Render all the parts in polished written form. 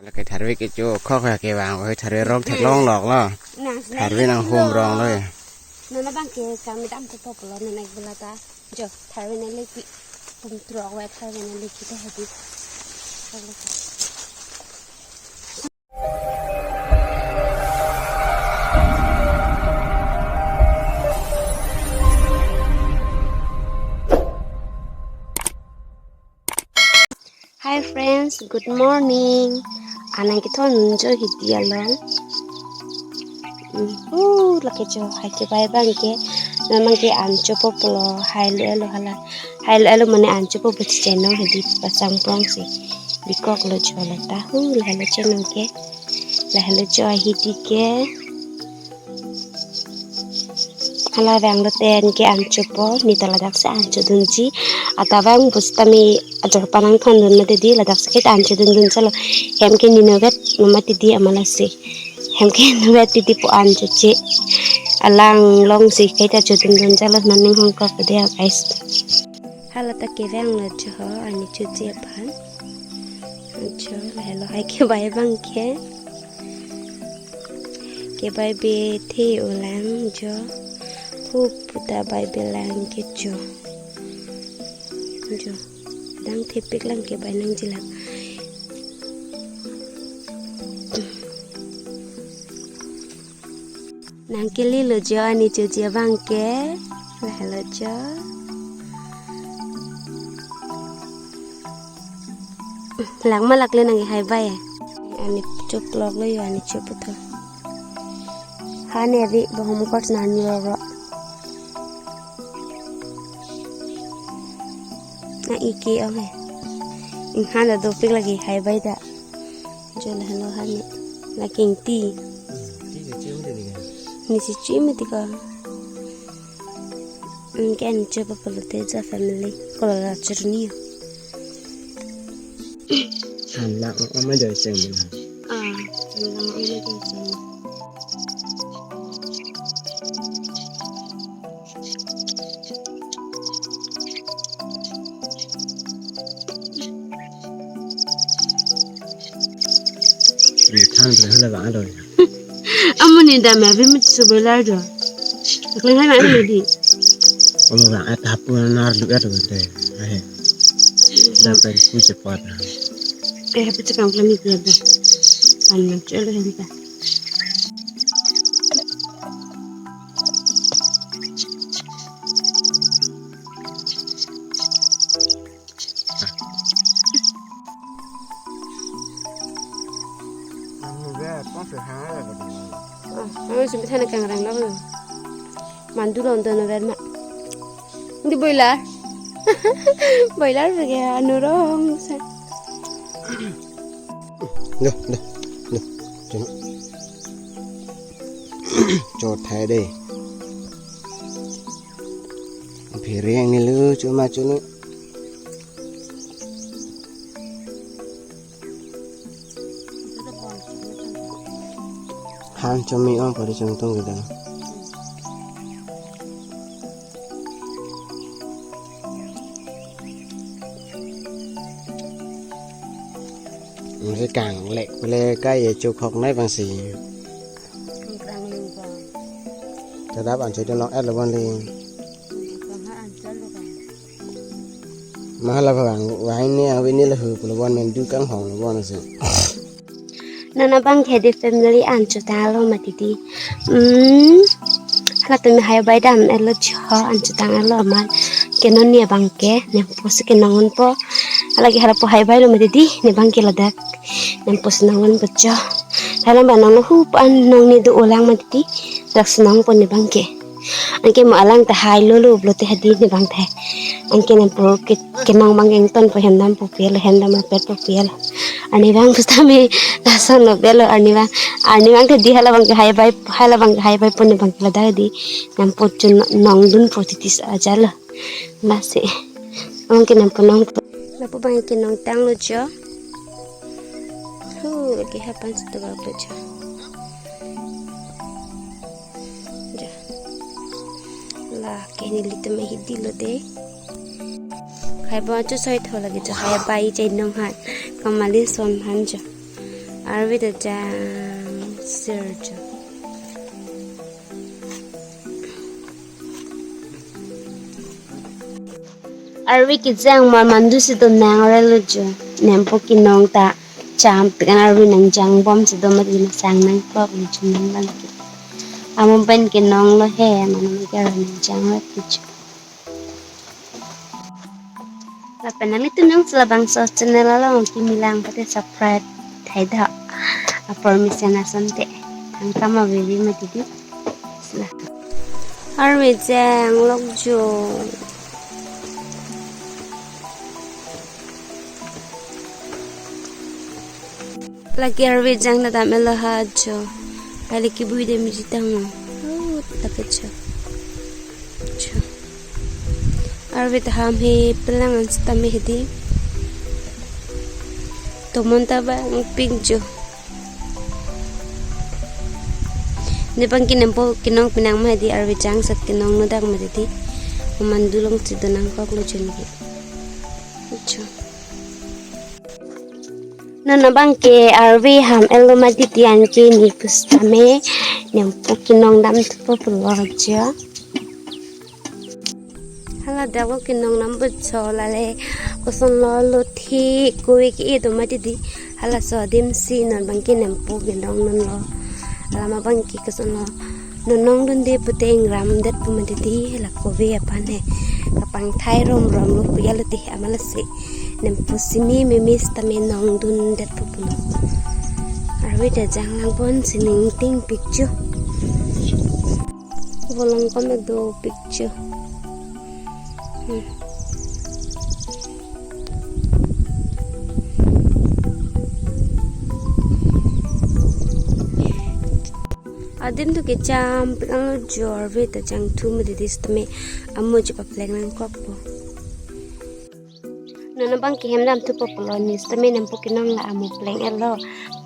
แล้วก็ถ่ายไว้ก็โจ้ข้อแขกวางไว้ถ่ายร้องแท็กร้องหลอกล่ะถ่ายไว้นางโฮมร้องเลยนั่นนะบางทีการไม่ได้ทำตัวปลอดในเวลาตาจ้ะถ่ายไว้ในเล็กผมตรอกไว้ถ่ายไว้ในเล็กที่ได้ดี Hi friends, good morning. Anak kita nunjuk hidia long. Laki jo, hai ke bye bang ke. Memang ke anjo popolo, hai lu hala. Hai lu mana anjo popolo channel hidi pasang prong si. Bikok lo jo la tahu, hala channel ke. Hala jo hidi ke. Hala bang lo ten ke anjo po, ni taladak sa anjo dunji. Atau bang bus kami ajar panang kan dun mati di ladak sakit anjir dun calo hem ke ninogat mati di amalasi hem ke ninogat di po anjir ci alang long si kita jodun dun calo naning hongkok dia guys hala tak kevang lo jo ani cuci apa jo lalu hai ke bay bang ke bay be the ulang jo hup puta bay belang ke jo đang thipik lang ke bay nang jilang nang kili lo jo ani cuci bang ke lah lo jo lang malak le nang hai bay ani cup log lo yo ani cup to ha ne ri bohom kot nan yo na iki ame inhan da dopik lagi hai bai da jo la no han la king ti ni si chi mi ti ka kan jo pa palote ja family ko la churni han la ama jo seng ni han la ama jo seng than phải hơi là vã rồi. Ông nhìn đam mê với mình sửa bờ lại rồi. Lên hai mãi này đi. Ông vã tập nó được rồi đấy. Đã phải cúi chập bát. Hãy subscribe cho kênh Ghiền Mì Gõ để không bỏ lỡ những video hấp dẫn. Aku sudah sana kangrang lah kan, mandu lah untuk nalar mak. Ini boiler, boiler pergi anurong. Được, cho thái đây. Phía riêng này lư chỗ mà chỗ nữa. Han cho mi on pada contoh kita. Cái càng lẹ lẹ cái chụp học này bằng gì? Cho đáp bạn cho nó ăn là bao nhiêu? Mà là bạn vài này là hư là bao mình đưa cắn hỏng là bao nhiêu? Nana bang Karbi family anjo talo matiti. Hala tumi hai bai dam elo jo anjo tang elo mal kenon ni bang ke nempo kenongon po. Hala po hai bai lo matiti ne bang ke ladak nempo senongon bejo. Hala banang lo hup an nong ni do ulang matiti dak senong po ne bang ke. Anke mo alang ta hai lo blote hadi ne bang the. Anke nempo kenong bang eng ton po hendam po piel hendam pet po piel. Ani bang pustami dasan lo belo ani bang ke di hala bang hai bai pun bang ke ladak di nempo chun nong dun potitis aja lo masih mungkin nempo nong nempo bang ke nong tang lo jo lagi hapan satu lo jo lah kini litu me hidi lo de hai ba chu soi tho lagi jo hai bai chai nong han kamali son han jo Arwi da jang search. Arwi ki jang ma mandu si do nang ra lu jo. Nempo Kenong ta cham kan arwi nang jang bom si do ma di na sang nang ko lu chu nang ban ki. Amon ban Kenong lo he manam ka ra nang jang ra ki chu. La penali tu nang sala bang so channel la ki milang pate subscribe thai da. A permission asante. Ang kama baby ma didi. Sila. Arwi jang lok jo. Lagi arwi jang na dame lo ha jo. Ali ki bui de mi jitang. Oh, takut jo. Jo. Arwi ta ham he pelangan stame hedi. Tomon ta ba ng pink jo. Nepang Nempo Kenong pinang ma di arwi jang sat Kenong no dak ma di mandulong sidonang kok lo chen gi cho nana bang ke arwi ham elo ma di tian ke ni pustame Nempo Kenong dam tu pulo jo hala dago Kenong nam bu cho la le ko son lo thi ko ki do ma di hala so dim si nan bang ke Nempo Kenong nan lo lama bangki kesono nonong dunde puteng ram det pumanditi la kove apane kapang thai rom lu puyalati amalase Nempo simi memis tame nong dun det pupuno arwe da jang lang bon sining ting picture bolong kome do picture Adim tu kecam pengalu jor ve ta jang tu mu di stame amu jipa pleng nang kopo nana bang ki hem dam tu popolo ni stame Nempo Kenong la amu pleng elo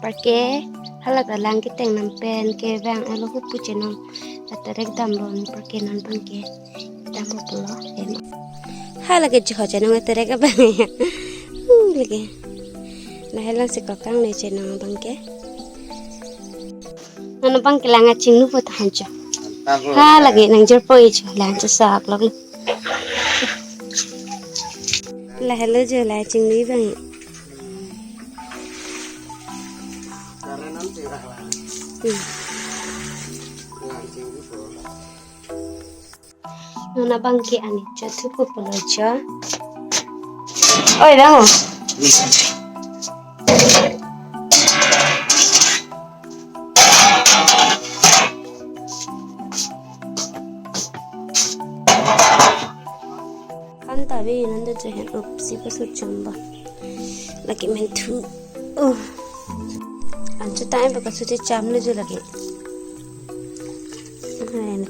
parke hala ta lang ki teng nam pen ke bang elo hu pu chenong atarek dam ron parke nan bang ke dam popolo em hala ke jho chenong atarek bang ya lagi na helang si kakang le chenong bang ke nana bang kilanga chingnu po tahancho ha lagi nang jerpo icho lang cha sak log la hello jo la chingni bang nana bang ki ani cha thu po polo cha oi dang tabi nanda jahen upsi pasut chamba lagi main thu ancho time baka suti chamle jo lagi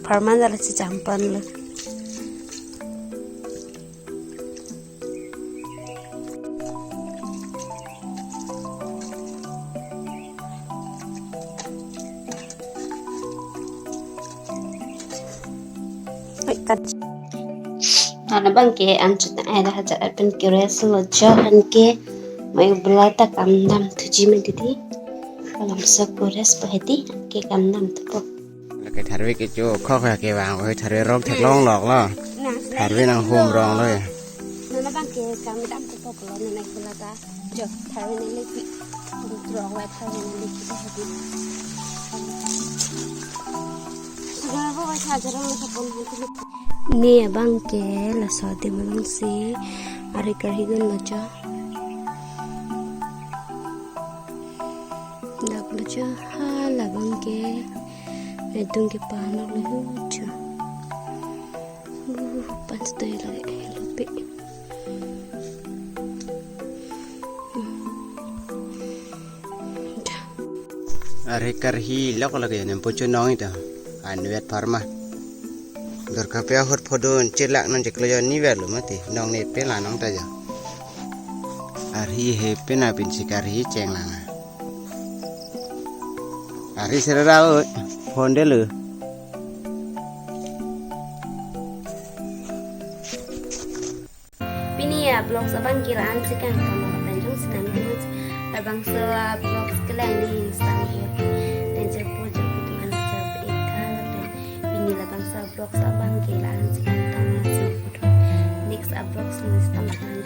farman dala si champan lo nana bang ke anchut na ada hajar pen kires lo jahan ke mai belata kamdam tuji me didi kalam sa kores paheti ke kamdam tu cái thằng với cái chỗ khó khăn cái vàng với thằng rong thật long lọt lo thằng với năng hôm rong rồi nana bang ke kamdam tu poklo nana belata jo thằng với nele ki rong wa thằng với nele ki paheti segala bawa hajar lo sapon hantu ni abang ke la sode malang si ari karhigun locha dak locha hala bang ke edung ke pano locha pas doi lagi lopi ari karhi lok lagi Nempo Kenong itu anwet farma Dor kapia hot podon celak non ceklo ni velo mati nong ne pela nong ta ja arhi he pena pin sikari ceng langa ari serara honde lu pini ya blog sabang kiraan sekan kamu tanjung senang abang sa blog sekalian box abang kehilangan sih tentang masih next box nih tentang